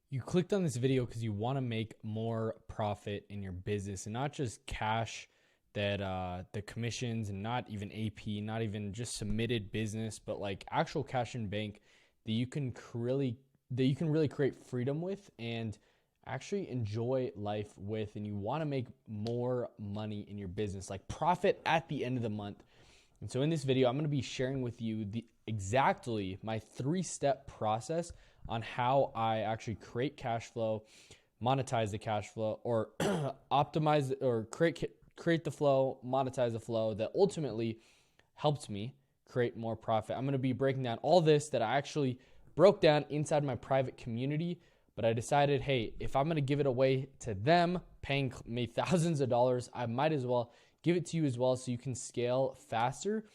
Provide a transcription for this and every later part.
You clicked on this video because you want to make more profit in your business and not just cash that the commissions and not even AP, not even just submitted business, but like actual cash in bank that you can really create freedom with and actually enjoy life with, and you want to make more money in your business, like profit at the end of the month. And so in this video, I'm going to be sharing with you exactly my 3-step process on how I actually create cash flow, monetize the cash flow, or optimize or create the flow, monetize the flow that ultimately helps me create more profit. I'm going to be breaking down all this that I actually broke down inside my private community, but I decided, hey, if I'm going to give it away to them, paying me thousands of dollars, I might as well give it to you as well so you can scale faster.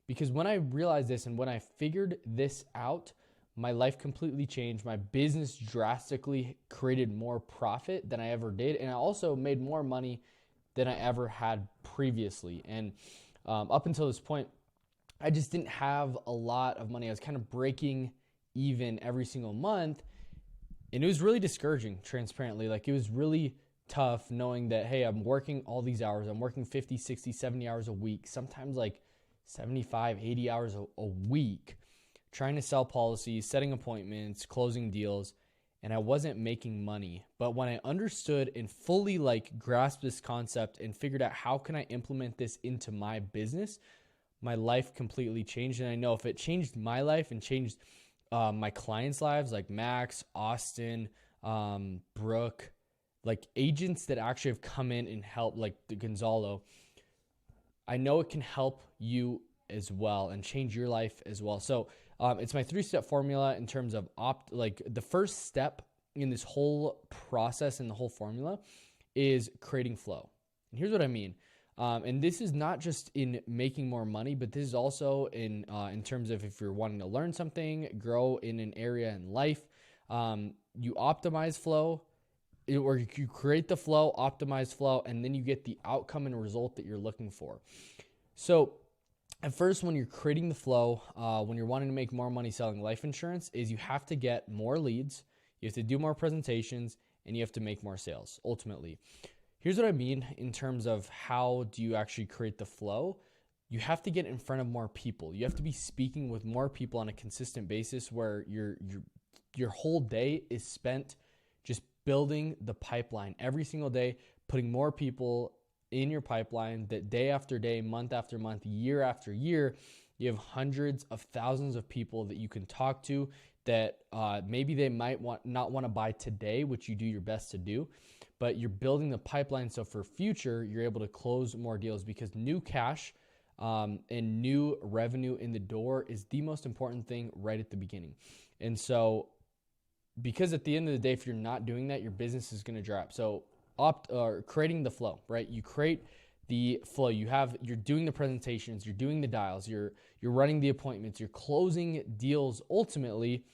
Because when I realized this and when I figured this out, my life completely changed. My business drastically created more profit than I ever did. And I also made more money than I ever had previously. And up until this point, I just didn't have a lot of money. I was kind of breaking even every single month. And it was really discouraging, transparently. Like, it was really tough knowing that, hey, I'm working all these hours. I'm working 50, 60, 70 hours a week, sometimes like 75, 80 hours a week, trying to sell policies, setting appointments, closing deals, and I wasn't making money. But when I understood and fully grasped this concept and figured out how can I implement this into my business, my life completely changed. And I know if it changed my life and changed my clients' lives, like Max, Austin, Brooke, like agents that actually have come in and helped, like the Gonzalo, I know it can help you as well and change your life as well. So it's my 3-step formula in terms of the first step in this whole process and the whole formula is creating flow. And here's what I mean. And this is not just in making more money, but this is also in terms of if you're wanting to learn something, grow in an area in life, you optimize flow, or you create the flow, optimize flow, and then you get the outcome and result that you're looking for. So at first, when you're creating the flow, when you're wanting to make more money selling life insurance, is you have to get more leads, you have to do more presentations, and you have to make more sales, ultimately. Here's what I mean in terms of how do you actually create the flow. You have to get in front of more people. You have to be speaking with more people on a consistent basis where your whole day is spent just building the pipeline every single day, putting more people in your pipeline that day after day, month after month, year after year, you have hundreds of thousands of people that you can talk to that maybe they might not want to buy today, which you do your best to do, but you're building the pipeline so for future, you're able to close more deals because new cash and new revenue in the door is the most important thing right at the beginning. And so because at the end of the day, if you're not doing that, your business is going to drop. So creating the flow, right? You create the flow. You're doing the presentations, you're doing the dials, you're running the appointments, you're closing deals ultimately,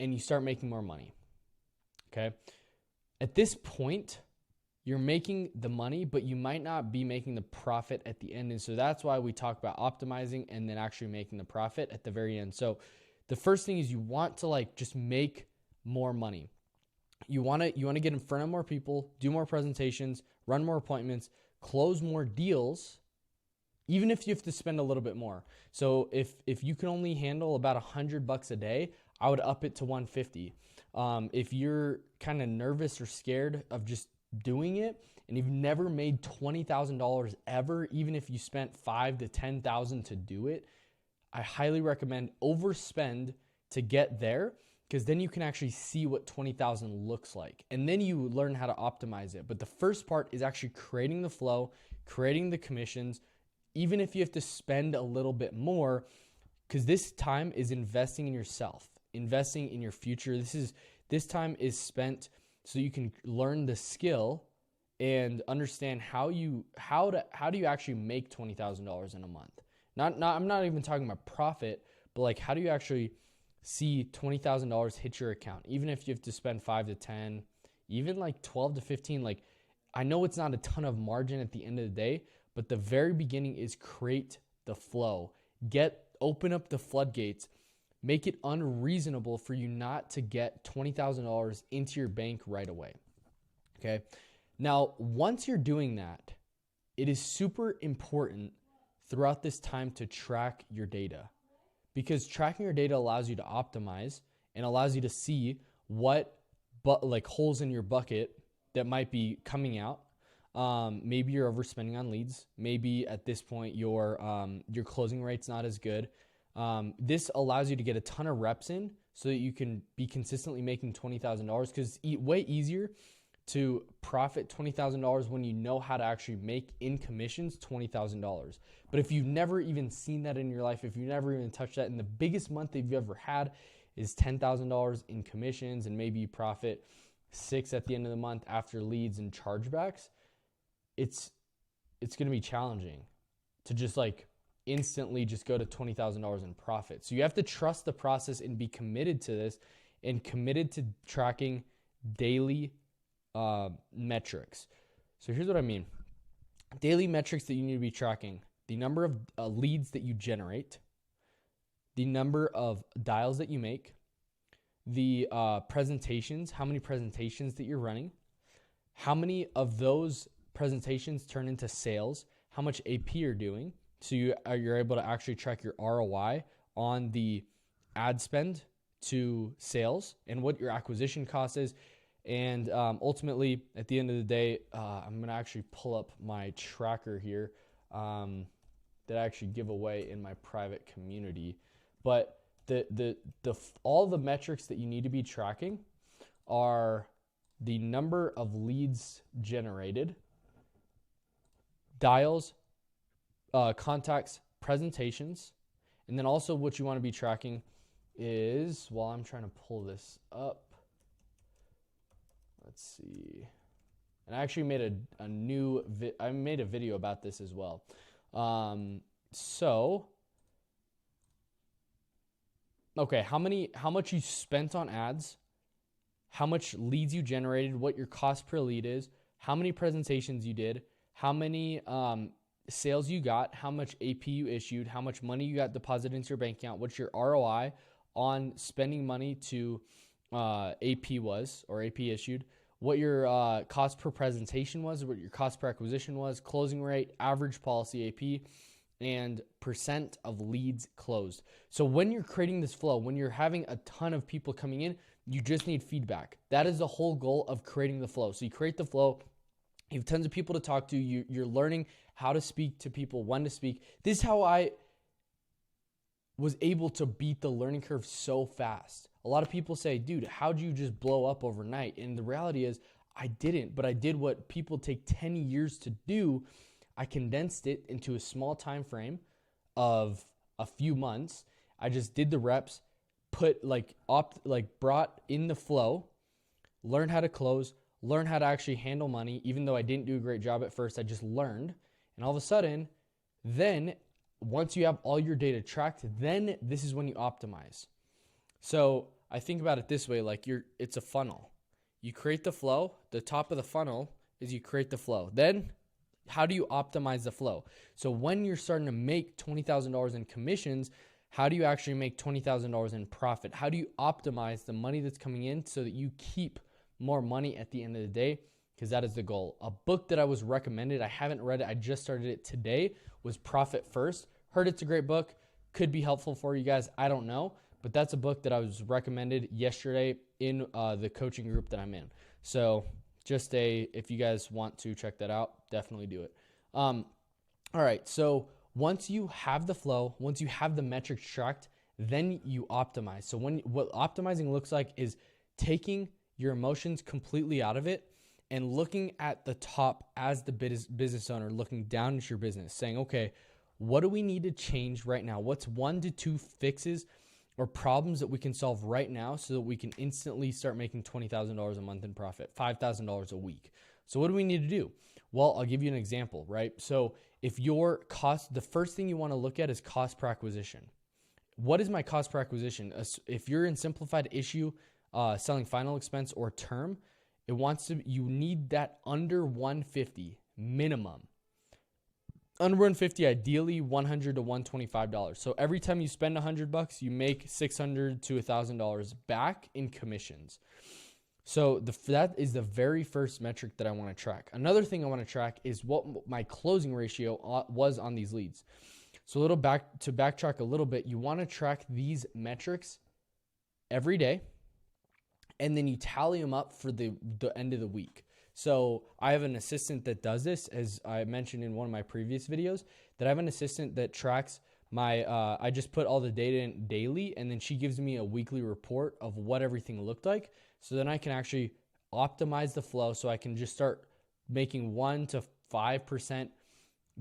and you start making more money. Okay. At this point, you're making the money, but you might not be making the profit at the end. And so that's why we talk about optimizing and then actually making the profit at the very end. So the first thing is you want to just make more money. You want to get in front of more people, do more presentations, run more appointments, close more deals, even if you have to spend a little bit more. So if you can only handle about $100 a day, I would up it to 150. If you're kind of nervous or scared of just doing it and you've never made $20,000 ever, even if you spent $5,000 to $10,000 to do it, I highly recommend overspend to get there, because then you can actually see what 20,000 looks like. And then you learn how to optimize it. But the first part is actually creating the flow, creating the commissions, even if you have to spend a little bit more, because this time is investing in yourself, investing in your future. This time is spent so you can learn the skill and understand how do you actually make $20,000 in a month. I'm not even talking about profit, but how do you actually see $20,000 hit your account, even if you have to spend 5 to 10, even 12 to 15. I know it's not a ton of margin at the end of the day, but the very beginning is create the flow. Open up the floodgates, make it unreasonable for you not to get $20,000 into your bank right away. Okay. Now, once you're doing that, it is super important throughout this time to track your data, because tracking your data allows you to optimize and allows you to see what holes in your bucket that might be coming out. Maybe you're overspending on leads. Maybe at this point your closing rate's not as good. This allows you to get a ton of reps in so that you can be consistently making $20,000, because it's way easier to profit $20,000 when you know how to actually make in commissions $20,000. But if you've never even seen that in your life, if you've never even touched that, and the biggest month that you've ever had is $10,000 in commissions, and maybe you profit $6,000 at the end of the month after leads and chargebacks, it's going to be challenging to just instantly just go to $20,000 in profit. So you have to trust the process and be committed to this, and committed to tracking daily metrics. So here's what I mean. Daily metrics that you need to be tracking: the number of leads that you generate, the number of dials that you make, the presentations, how many presentations that you're running, how many of those presentations turn into sales, how much AP you're doing. So you're able to actually track your ROI on the ad spend to sales, and what your acquisition cost is. And ultimately, at the end of the day, I'm going to actually pull up my tracker here that I actually give away in my private community. But all the metrics that you need to be tracking are the number of leads generated, dials, contacts, presentations, and then also what you want to be tracking is, while I'm trying to pull this up, let's see. And I actually made I made a video about this as well. Okay, how much you spent on ads, how much leads you generated, what your cost per lead is, how many presentations you did, how many sales you got, how much AP you issued, how much money you got deposited into your bank account, what's your ROI on spending money to AP was, or AP issued, what your cost per presentation was, what your cost per acquisition was, closing rate, average policy AP, and percent of leads closed. So when you're creating this flow, when you're having a ton of people coming in, you just need feedback. That is the whole goal of creating the flow. So you create the flow, you have tons of people to talk to, you're learning how to speak to people, when to speak. This is how I was able to beat the learning curve so fast. A lot of people say, dude, how'd you just blow up overnight? And the reality is I didn't, but I did what people take 10 years to do. I condensed it into a small time frame of a few months. I just did the reps, brought in the flow, learned how to close, learned how to actually handle money. Even though I didn't do a great job at first, I just learned. And all of a sudden, then once you have all your data tracked, then this is when you optimize. So I think about it this way, it's a funnel. You create the flow. The top of the funnel is you create the flow. Then how do you optimize the flow? So when you're starting to make $20,000 in commissions, how do you actually make $20,000 in profit? How do you optimize the money that's coming in so that you keep more money at the end of the day? Because that is the goal. A book that I was recommended, I haven't read it, I just started it today, was Profit First. Heard it's a great book. Could be helpful for you guys. I don't know. But that's a book that I was recommended yesterday in the coaching group that I'm in. So if you guys want to check that out, definitely do it. All right. So once you have the flow, once you have the metrics tracked, then you optimize. So what optimizing looks like is taking your emotions completely out of it and looking at the top as the business owner, looking down at your business, saying, okay, what do we need to change right now? What's 1 to 2 fixes or problems that we can solve right now so that we can instantly start making $20,000 a month in profit, $5,000 a week? So what do we need to do? Well, I'll give you an example, right? So if your cost, the first thing you want to look at is cost per acquisition. What is my cost per acquisition? If you're in simplified issue, selling final expense or term, you need that under 150 minimum. Under 150, ideally $100 to $125. So every time you spend $100, you make $600 to $1,000 back in commissions. So that is the very first metric that I want to track. Another thing I want to track is what my closing ratio was on these leads. So backtrack a little bit, you want to track these metrics every day, and then you tally them up for the end of the week. So I have an assistant that does this, as I mentioned in one of my previous videos, that I have an assistant that tracks my, I just put all the data in daily, and then she gives me a weekly report of what everything looked like. So then I can actually optimize the flow, so I can just start making 1 to 5%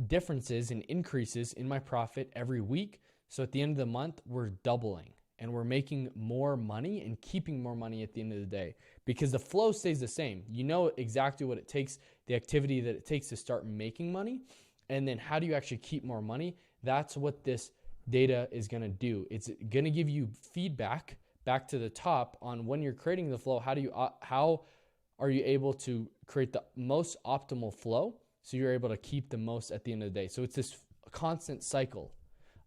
differences and increases in my profit every week. So at the end of the month, we're doubling and we're making more money and keeping more money at the end of the day, because the flow stays the same. You know exactly what it takes, the activity that it takes to start making money. And then how do you actually keep more money? That's what this data is going to do. It's going to give you feedback back to the top on when you're creating the flow. How are you able to create the most optimal flow so you're able to keep the most at the end of the day? So it's this constant cycle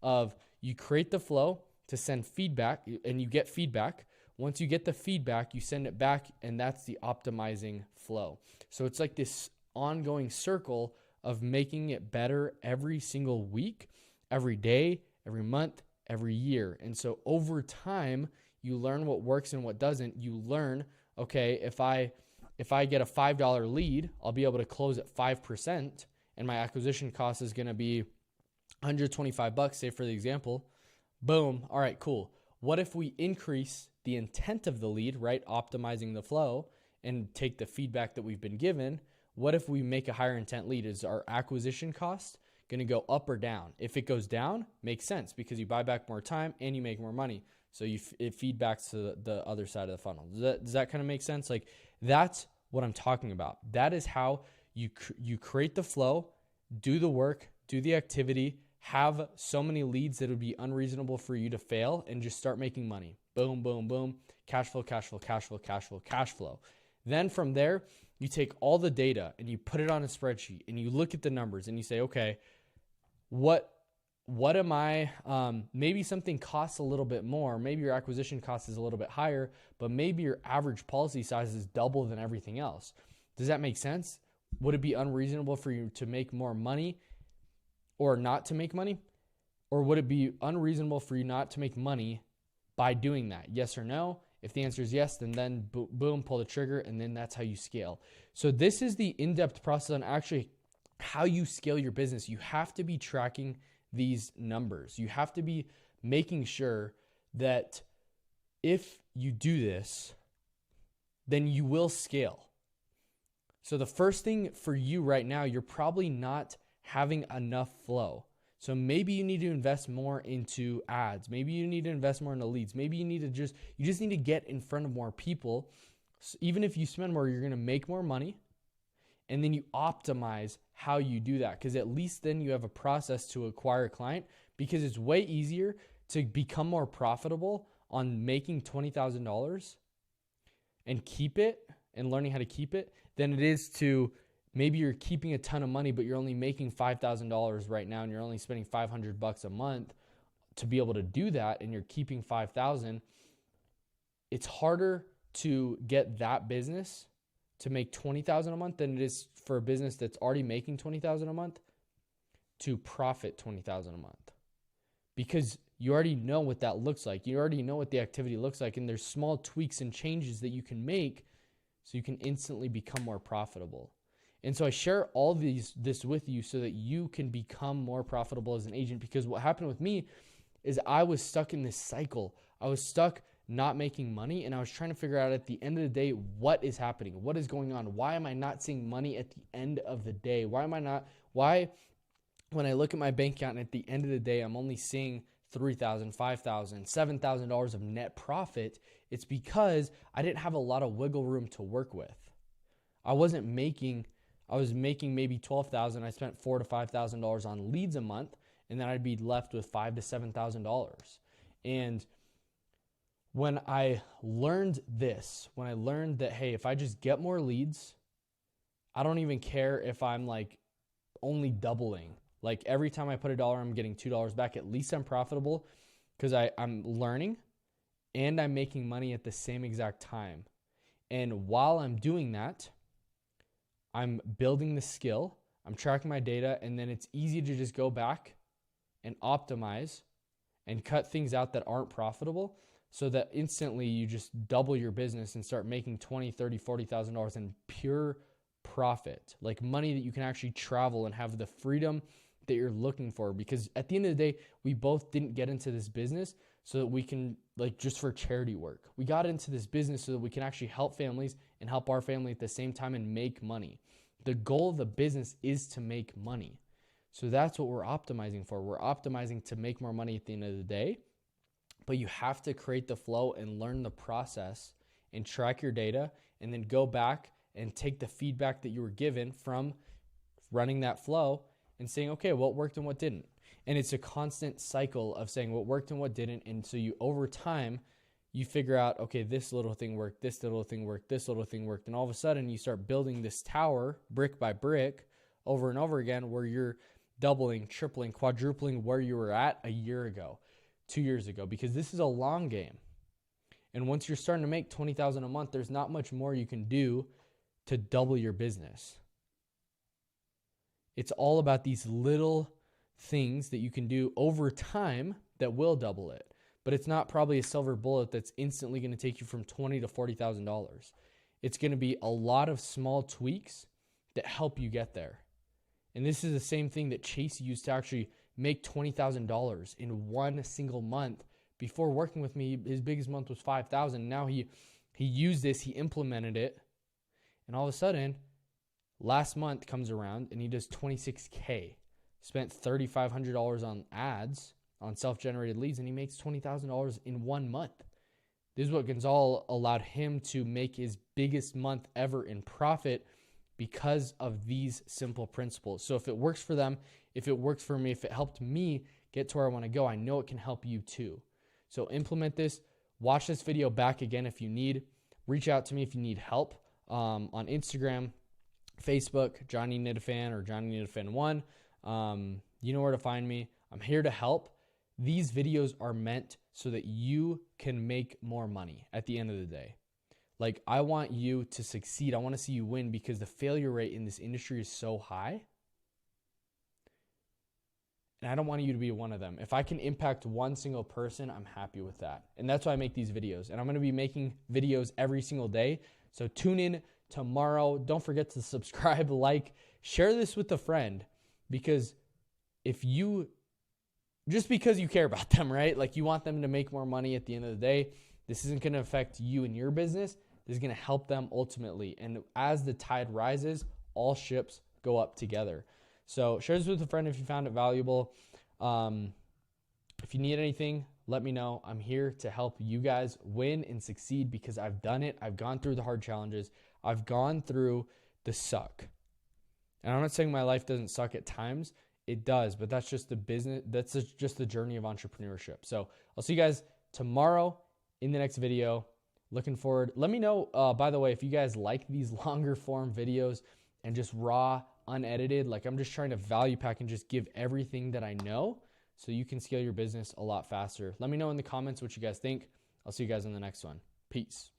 of you create the flow to send feedback, and you get feedback. Once you get the feedback, you send it back, and that's the optimizing flow. So it's like this ongoing circle of making it better every single week, every day, every month, every year. And so over time, you learn what works and what doesn't. You learn, okay, if I get a $5 lead, I'll be able to close at 5%, and my acquisition cost is going to be $125, say for the example. Boom. All right, cool. What if we increase the intent of the lead, right? Optimizing the flow, and take the feedback that we've been given. What if we make a higher intent lead? Is our acquisition cost going to go up or down? If it goes down, makes sense, because you buy back more time and you make more money. So it feedbacks to the other side of the funnel. Does that kind of make sense? Like, that's what I'm talking about. That is how you create the flow, do the work, do the activity, have so many leads that it would be unreasonable for you to fail, and just start making money. Boom, boom, boom. Cash flow, cash flow, cash flow, cash flow, cash flow. Then from there, you take all the data and you put it on a spreadsheet, and you look at the numbers and you say, okay, what am I, maybe something costs a little bit more. Maybe your acquisition cost is a little bit higher, but maybe your average policy size is double than everything else. Does that make sense? Would it be unreasonable for you to make more money or not to make money? Or would it be unreasonable for you not to make money by doing that? Yes or no? If the answer is yes, then boom, pull the trigger, and then that's how you scale. So this is the in-depth process on actually how you scale your business. You have to be tracking these numbers. You have to be making sure that if you do this, then you will scale. So the first thing for you right now, you're probably not having enough flow. So maybe you need to invest more into ads. Maybe you need to invest more into leads. Maybe you just need to get in front of more people. So even if you spend more, you're going to make more money. And then you optimize how you do that, because at least then you have a process to acquire a client, because it's way easier to become more profitable on making $20,000 and keep it and learning how to keep it than it is to maybe you're keeping a ton of money, but you're only making $5,000 right now, and you're only spending $500 a month to be able to do that, and you're keeping $5,000. It's harder to get that business to make $20,000 a month than it is for a business that's already making $20,000 a month to profit $20,000 a month, because you already know what that looks like. You already know what the activity looks like, and there's small tweaks and changes that you can make so you can instantly become more profitable. And so I share all this with you so that you can become more profitable as an agent, because what happened with me is I was stuck in this cycle. I was stuck not making money, and I was trying to figure out at the end of the day, what is happening? What is going on? Why am I not seeing money at the end of the day? Why when I look at my bank account and at the end of the day, I'm only seeing $3,000, $5,000, $7,000 of net profit? It's because I didn't have a lot of wiggle room to work with. I was making maybe $12,000. I spent $4,000 to $5,000 on leads a month, and then I'd be left with $5,000 to $7,000. And when I learned that, hey, if I just get more leads, I don't even care if I'm like only doubling Like every time I put $1, I'm getting $2 back. At least I'm profitable because I'm learning and I'm making money at the same exact time. And while I'm doing that, I'm building the skill, I'm tracking my data, and then it's easy to just go back and optimize and cut things out that aren't profitable so that instantly you just double your business and start making $20,000, $30,000, $40,000 in pure profit, like money that you can actually travel and have the freedom that you're looking for. Because at the end of the day, we both didn't get into this business so that we can, like, just for charity work. We got into this business so that we can actually help families and help our family at the same time and make money. The goal of the business is to make money. So that's what we're optimizing for. We're optimizing to make more money at the end of the day, but you have to create the flow and learn the process and track your data and then go back and take the feedback that you were given from running that flow and saying, okay, what worked and what didn't. And it's a constant cycle of saying what worked and what didn't. And so you, over time, you figure out, okay, this little thing worked, this little thing worked, this little thing worked. And all of a sudden you start building this tower brick by brick over and over again where you're doubling, tripling, quadrupling where you were at a year ago, 2 years ago, because this is a long game. And once you're starting to make $20,000 a month, there's not much more you can do to double your business. It's all about these little things that you can do over time that will double it. But it's not probably a silver bullet that's instantly going to take you from $20,000 to $40,000. It's going to be a lot of small tweaks that help you get there. And this is the same thing that Chase used to actually make $20,000 in one single month. Before working with me, his biggest month was $5,000. Now he used this, he implemented it, and all of a sudden, last month comes around and he does $26K. Spent $3,500 on ads, on self-generated leads, and he makes $20,000 in 1 month. This is what Gonzalo allowed him to make his biggest month ever in profit because of these simple principles. So if it works for them, if it works for me, if it helped me get to where I want to go, I know it can help you too. So implement this. Watch this video back again if you need. Reach out to me if you need help on Instagram, Facebook, Johnny Nitafan or Johnny Nitafan 1. You know where to find me. I'm here to help. These videos are meant so that you can make more money at the end of the day. Like, I want you to succeed. I want to see you win because the failure rate in this industry is so high. And I don't want you to be one of them. If I can impact one single person, I'm happy with that. And that's why I make these videos. And I'm going to be making videos every single day. So tune in tomorrow. Don't forget to subscribe, like, share this with a friend. Because just because you care about them, right? Like, you want them to make more money at the end of the day. This isn't going to affect you and your business. This is going to help them ultimately. And as the tide rises, all ships go up together. So share this with a friend if you found it valuable. If you need anything, let me know. I'm here to help you guys win and succeed because I've done it. I've gone through the hard challenges. I've gone through the suck. And I'm not saying my life doesn't suck at times. It does, but that's just the business. That's just the journey of entrepreneurship. So I'll see you guys tomorrow in the next video. Looking forward. Let me know, by the way, if you guys like these longer form videos and just raw, unedited. Like, I'm just trying to value pack and just give everything that I know so you can scale your business a lot faster. Let me know in the comments what you guys think. I'll see you guys in the next one. Peace.